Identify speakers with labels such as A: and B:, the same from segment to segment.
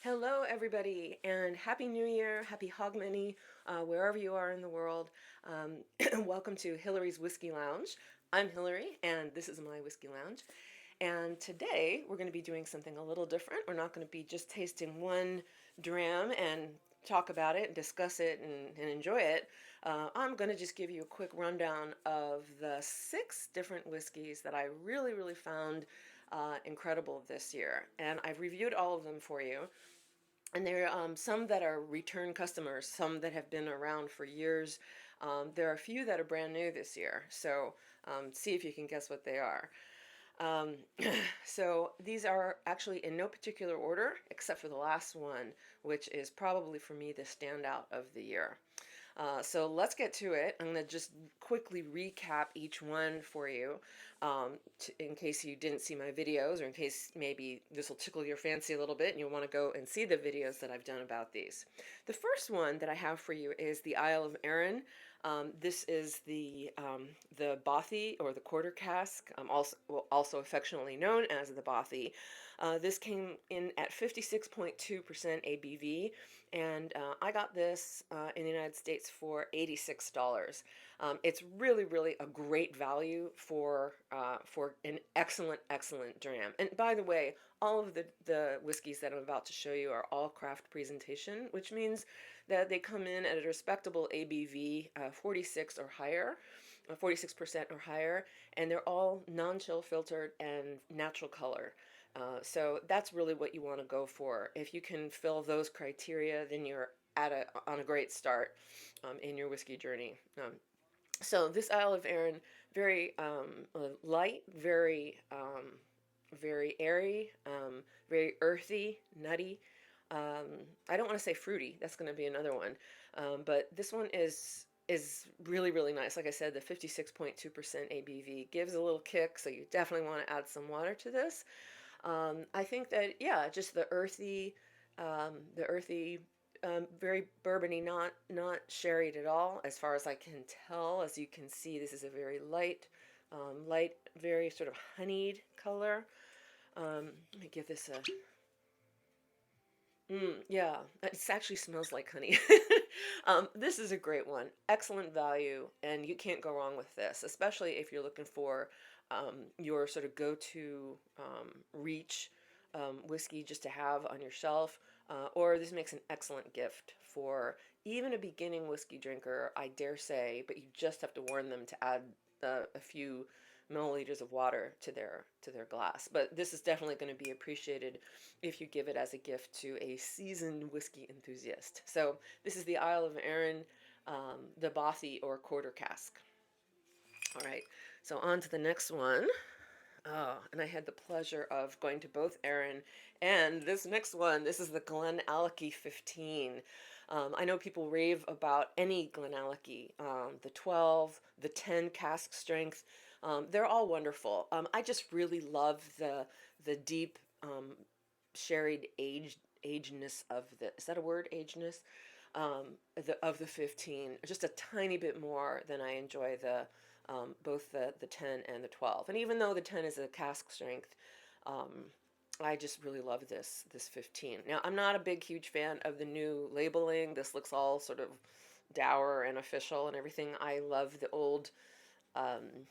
A: Hello, everybody, and Happy New Year, Happy Hogmanay, wherever you are in the world. Welcome to Hillary's Whiskey Lounge. I'm Hillary, and this is my Whiskey Lounge. And today we're going to be doing something a little different. We're not going to be just tasting one dram and talk about it and discuss it and enjoy it. I'm going to just give you a quick rundown of the 6 different whiskeys that I really found incredible this year. And I've reviewed all of them for you. And there are some that are return customers, some that have been around for years. There are a few that are brand new this year, so see if you can guess what they are. Um, so these are actually in no particular order, except for the last one, which is probably for me the standout of the year. So let's get to it. I'm going to just quickly recap each one for you in case you didn't see my videos, or in case maybe this will tickle your fancy a little bit and you'll want to go and see the videos that I've done about these. The first one that I have for you is the Isle of Arran. This is the Bothy, or the quarter cask, also affectionately known as the Bothy. This came in at 56.2% ABV, and I got this in the United States for $86. It's really a great value for an excellent dram. And by the way, all of the whiskeys that I'm about to show you are all craft presentation, which means that they come in at a respectable ABV, 46 or higher, 46% or higher, and they're all non-chill filtered and natural color. So that's really what you want to go for. If you can fill those criteria, then you're on a great start in your whiskey journey. So this Isle of Arran, very light, very airy, very earthy, nutty. I don't want to say fruity. That's going to be another one. But this one is really nice. Like I said, the 56.2% ABV gives a little kick, so you definitely want to add some water to this. I think that, yeah, just the earthy, very bourbony, not sherried at all, as far as I can tell. As you can see, this is a very light, very sort of honeyed color. Let me give this a. Yeah, it actually smells like honey. This is a great one. Excellent value, and you can't go wrong with this, especially if you're looking for your sort of go-to reach whiskey just to have on your shelf. Or this makes an excellent gift for even a beginning whiskey drinker, I dare say, but you just have to warn them to add a few milliliters of water to their glass. But this is definitely going to be appreciated if you give it as a gift to a seasoned whiskey enthusiast. So this is the Isle of Arran, the Bothy, or quarter cask. All right, so on to the next one. Oh, and I had the pleasure of going to both Arran and this next one. This is the GlenAllachie 15. I know people rave about any GlenAllachie, the 12, the 10 cask strength. They're all wonderful. I just really love the deep sherried agedness of the, is that a word, agedness? Of the 15, just a tiny bit more than I enjoy both the 10 and the 12. And even though the 10 is a cask strength, I just really love this 15. Now, I'm not a huge fan of the new labeling. This looks all sort of dour and official and everything. I love the old um,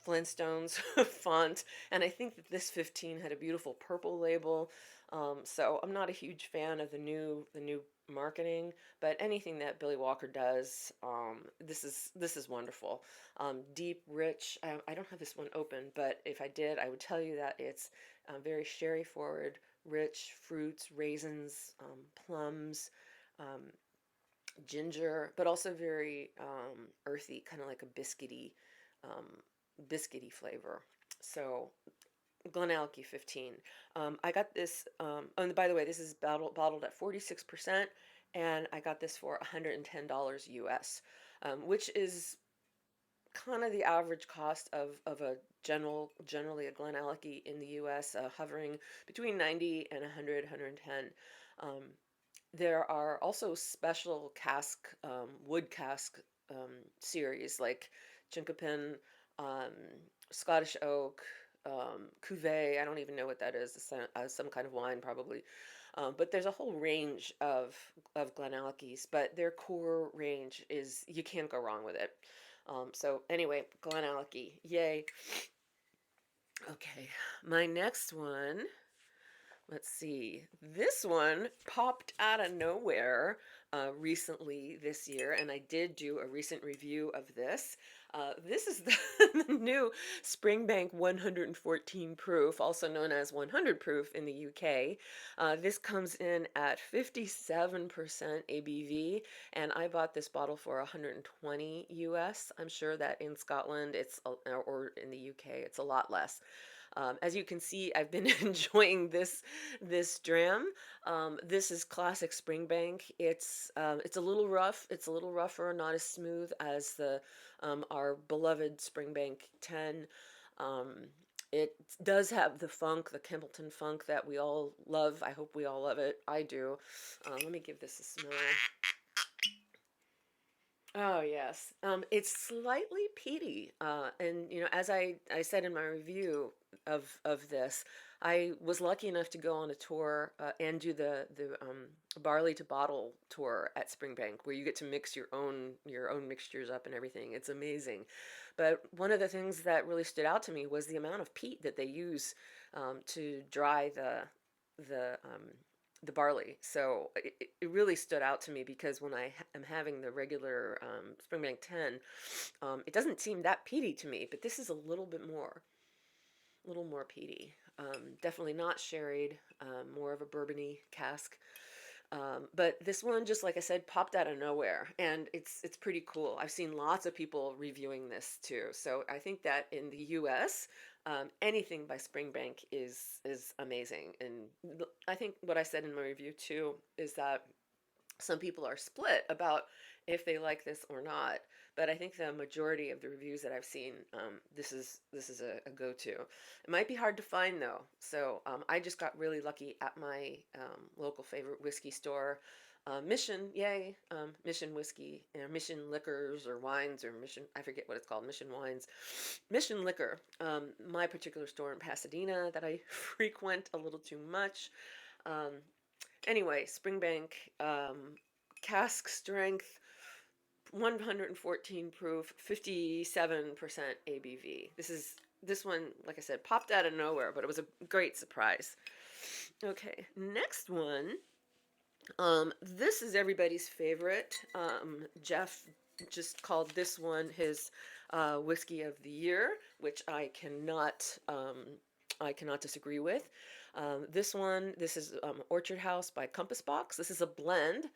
A: Flintstones font, and I think that this 15 had a beautiful purple label. So I'm not a huge fan of the new marketing, but anything that Billy Walker does, this is wonderful. Deep, rich. I don't have this one open, but if I did, I would tell you that it's very sherry forward, rich fruits, raisins, plums, um, ginger, but also very earthy, kind of like a um, biscuity flavor. So GlenAllachie 15. I got this. And by the way, this is bottled at 46%, and I got this for $110 US, which is kind of the average cost of a generally a GlenAllachie in the US, hovering between 90 and 100, 110. Um, there are also special cask, wood cask series like Chinkapin, um, Scottish oak, cuvee. I don't even know what that is. Some kind of wine, probably. But there's a whole range of GlenAllachies, but their core range is you can't go wrong with it. So anyway, GlenAllachie, yay. Okay, my next one. Let's see. This one popped out of nowhere recently this year, and I did do a recent review of this. This is the, the new Springbank 114 proof, also known as 100 proof in the UK. This comes in at 57% ABV, and I bought this bottle for 120 US. I'm sure that in Scotland or in the UK it's a lot less. As you can see, I've been enjoying this dram. This is classic Springbank. It's a little rough. It's a little rougher, not as smooth as the our beloved Springbank 10. Um, it does have the funk, the Templeton funk that we all love. I hope we all love it. I do. Let me give this a smell. Oh yes, it's slightly peaty, and as I said in my review of this, I was lucky enough to go on a tour and do the barley to bottle tour at Springbank, where you get to mix your own mixtures up and everything. It's amazing, but one of the things that really stood out to me was the amount of peat that they use to dry the barley. So it really stood out to me because when I am having the regular Springbank 10, it doesn't seem that peaty to me, but this is a little more peaty. Definitely not sherried, more of a bourbony cask. But this one, just like I said, popped out of nowhere, and it's pretty cool. I've seen lots of people reviewing this too, so I think that in the U.S., anything by Springbank is amazing. And I think what I said in my review too is that some people are split about if they like this or not. But I think the majority of the reviews that I've seen, this is a go-to. It might be hard to find though, so I just got really lucky at my local favorite whiskey store, Mission, yay, Mission Whiskey, Mission Liquors or Wines, or Mission, I forget what it's called, Mission Wines, Mission Liquor. My particular store in Pasadena that I frequent a little too much. Um, Anyway, Springbank, cask strength, 114 proof, 57% ABV. This one, like I said, popped out of nowhere, but it was a great surprise. Okay, next one. This is everybody's favorite. Jeff just called this one his whiskey of the year, which I cannot disagree with. This is Orchard House by Compass Box. This is a blend,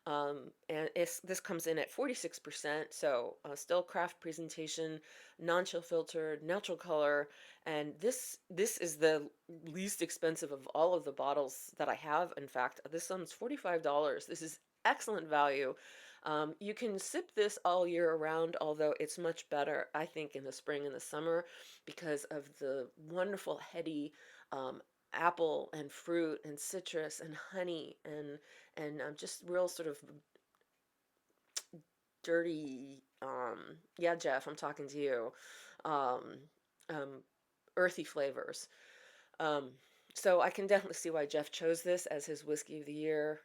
A: and this comes in at 46%, so still craft presentation, non-chill filtered, natural color, and this is the least expensive of all of the bottles that I have. In fact, this one's $45. This is excellent value. You can sip this all year around, although it's much better, I think, in the spring and the summer because of the wonderful heady apple and fruit and citrus and honey and just real sort of dirty, yeah, Jeff, I'm talking to you, um, um, earthy flavors. Um, so I can definitely see why Jeff chose this as his whiskey of the year.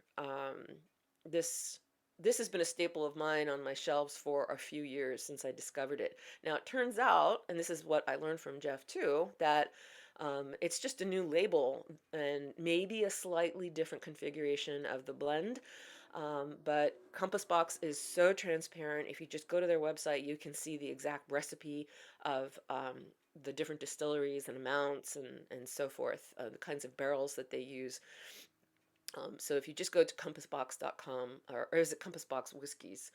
A: This this has been a staple of mine on my shelves for a few years since I discovered it. Now it turns out, and this is what I learned from Jeff too, that it's just a new label and maybe a slightly different configuration of the blend. But Compass Box is so transparent. If you just go to their website, you can see the exact recipe of the different distilleries and amounts and so forth, the kinds of barrels that they use. So if you just go to compassbox.com, or is it Compass Box Whiskies,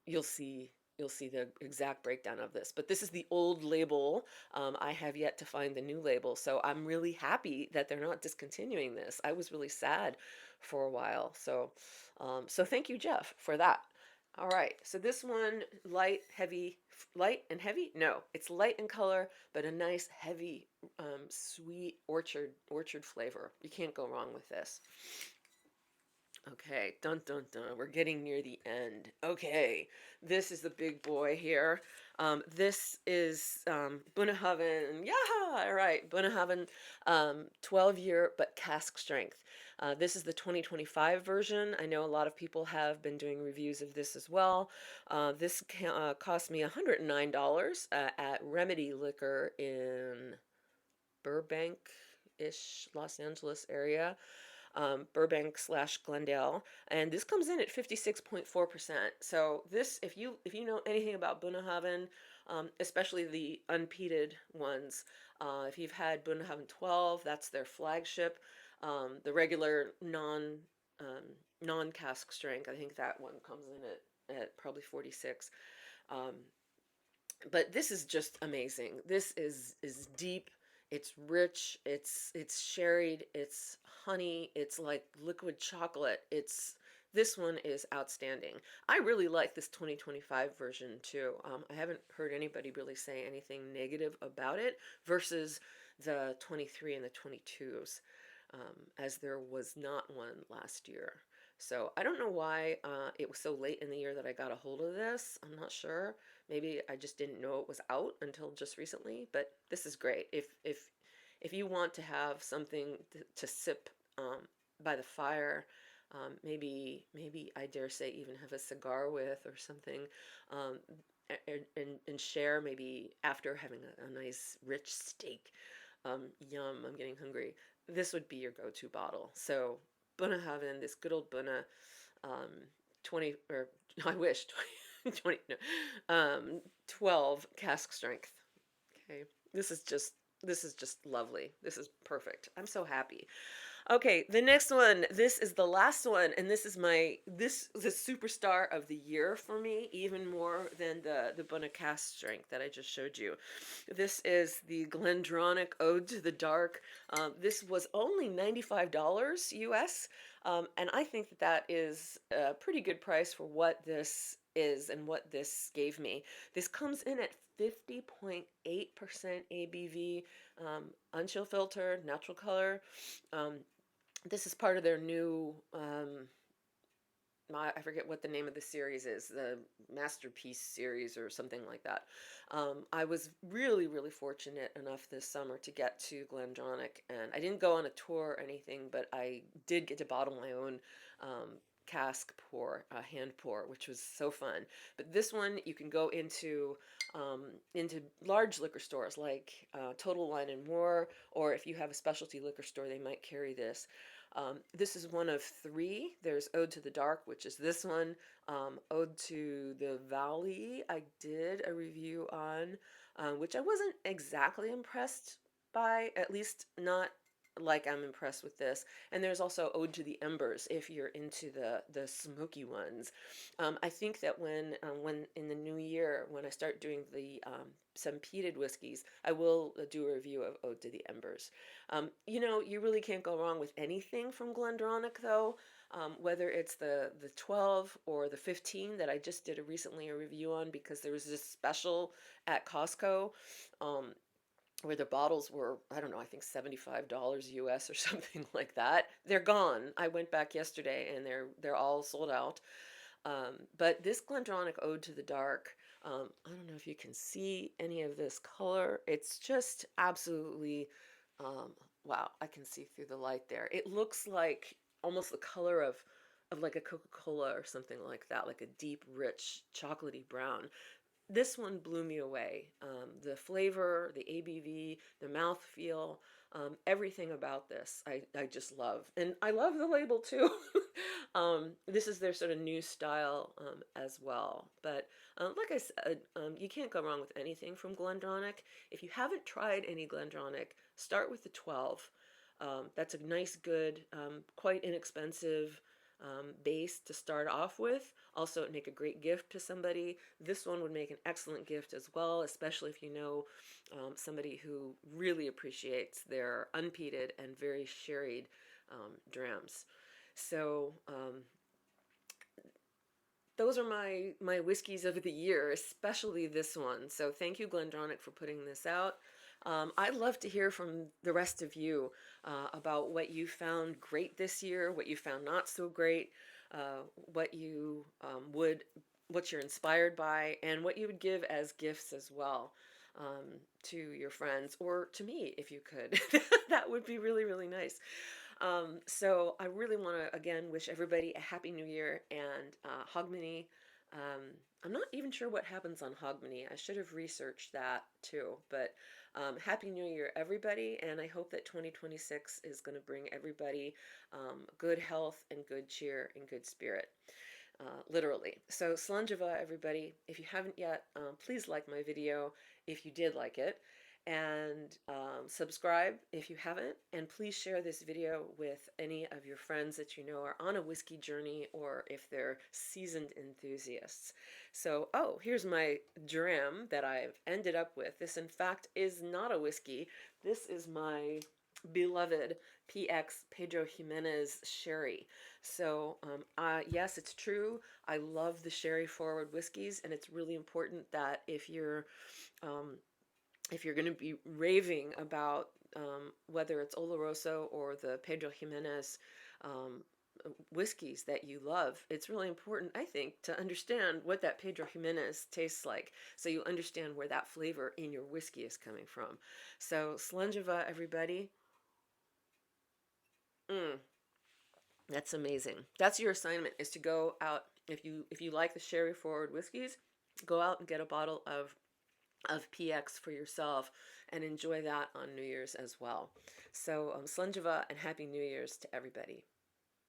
A: you'll see the exact breakdown of this. But this is the old label. I have yet to find the new label, so I'm really happy that they're not discontinuing this. I was really sad for a while, so thank you, Jeff, for that. All right, so this one, light and heavy? No, it's light in color, but a nice, heavy, sweet orchard flavor. You can't go wrong with this. Okay, dun dun dun. We're getting near the end. Okay, this is the big boy here. This is Bunnahabhain. Yeah, all right, Bunnahabhain, 12-year but cask strength. This is the 2025 version. I know a lot of people have been doing reviews of this as well. This cost me $109 at Remedy Liquor in Burbank-ish, Los Angeles area, Burbank slash Glendale, and this comes in at 56.4%. So this, if you know anything about Bunnahabhain, especially the unpeated ones, if you've had Bunnahabhain 12, that's their flagship. The regular um, non-cask strength, I think that one comes in at probably 46. Um, but this is just amazing. This is deep. It's rich. It's sherried. It's honey. It's like liquid chocolate. It's This one is outstanding. I really like this 2025 version too. I haven't heard anybody really say anything negative about it versus the 23 and the 22s, as there was not one last year. So I don't know why it was so late in the year that I got a hold of this. I'm not sure. Maybe I just didn't know it was out until just recently. But this is great. If you want to have something to sip by the fire, maybe I dare say even have a cigar with or something, um, and share maybe after having a nice rich steak. Yum! I'm getting hungry. This would be your go-to bottle. So Bunnahabhain, this good old Bunna, um, 20 or I wish 20, no, 12 cask strength. Okay, this is just lovely. This is perfect. I'm so happy. Okay, the next one. This is the last one, and this is the superstar of the year for me, even more than the Bunna Cask strength that I just showed you. This is the Glendronach Ode to the Dark. This was only $95 US, and I think that that is a pretty good price for what this is and what this gave me. This comes in at 50.8% ABV, unchill filter, natural color. Um, this is part of their new, I forget what the name of the series is, the Masterpiece series or something like that. I was really, really fortunate enough this summer to get to Glendronach, and I didn't go on a tour or anything, but I did get to bottle my own cask pour, hand pour, which was so fun. But this one you can go into large liquor stores like Total Wine and More, or if you have a specialty liquor store, they might carry this. This is one of three. There's Ode to the Dark, which is this one. Ode to the Valley, I did a review on, which I wasn't exactly impressed by, at least not like I'm impressed with this. And there's also Ode to the Embers if you're into the smoky ones. I think that when in the new year, when I start doing the some peated whiskeys, I will do a review of Ode to the Embers. You really can't go wrong with anything from Glendronach, though. Whether it's the 12 or the 15 that I just did recently a review on because there was this special at Costco, um, where the bottles were, I don't know, I think $75 US or something like that. They're gone. I went back yesterday and they're all sold out. But this Glendronach Ode to the Dark, I don't know if you can see any of this color. It's just absolutely, wow, I can see through the light there. It looks like almost the color of like a Coca-Cola or something like that, like a deep, rich, chocolatey brown. This one blew me away. The flavor, the ABV, the mouthfeel, everything about this, I just love. And I love the label too. This is their sort of new style as well. But like I said, you can't go wrong with anything from Glendronach. If you haven't tried any Glendronach, start with the 12. That's a nice, good, quite inexpensive base to start off with. Also, it'd make a great gift to somebody. This one would make an excellent gift as well, especially if you know somebody who really appreciates their unpeated and very sherried drams. So those are my whiskeys of the year, especially this one. So thank you, Glendronach, for putting this out. I'd love to hear from the rest of you about what you found great this year, what you found not so great, what you what you're inspired by, and what you would give as gifts as well, to your friends or to me if you could. That would be really, really nice. So I really want to again wish everybody a happy new year and Hogmanay. I'm not even sure what happens on Hogmanay. I should have researched that too. But happy new year, everybody, and I hope that 2026 is going to bring everybody good health and good cheer and good spirit. Literally. So, Slunjava, everybody. If you haven't yet, please like my video if you did like it, and subscribe if you haven't, and please share this video with any of your friends that you know are on a whiskey journey or if they're seasoned enthusiasts. So, oh, here's my dram that I've ended up with. This, in fact, is not a whiskey. This is my beloved PX Pedro Jimenez sherry. So, yes, it's true. I love the sherry forward whiskeys, and it's really important that um, if you're going to be raving about whether it's Oloroso or the Pedro Jimenez um, whiskeys that you love, it's really important, I think, to understand what that Pedro Jimenez tastes like, so you understand where that flavor in your whiskey is coming from. So, Slunjava, everybody. Mm. That's amazing. That's your assignment, is to go out, if you like the sherry forward whiskeys, go out and get a bottle of PX for yourself and enjoy that on New Year's as well. So, Slunjava and Happy New Year's to everybody.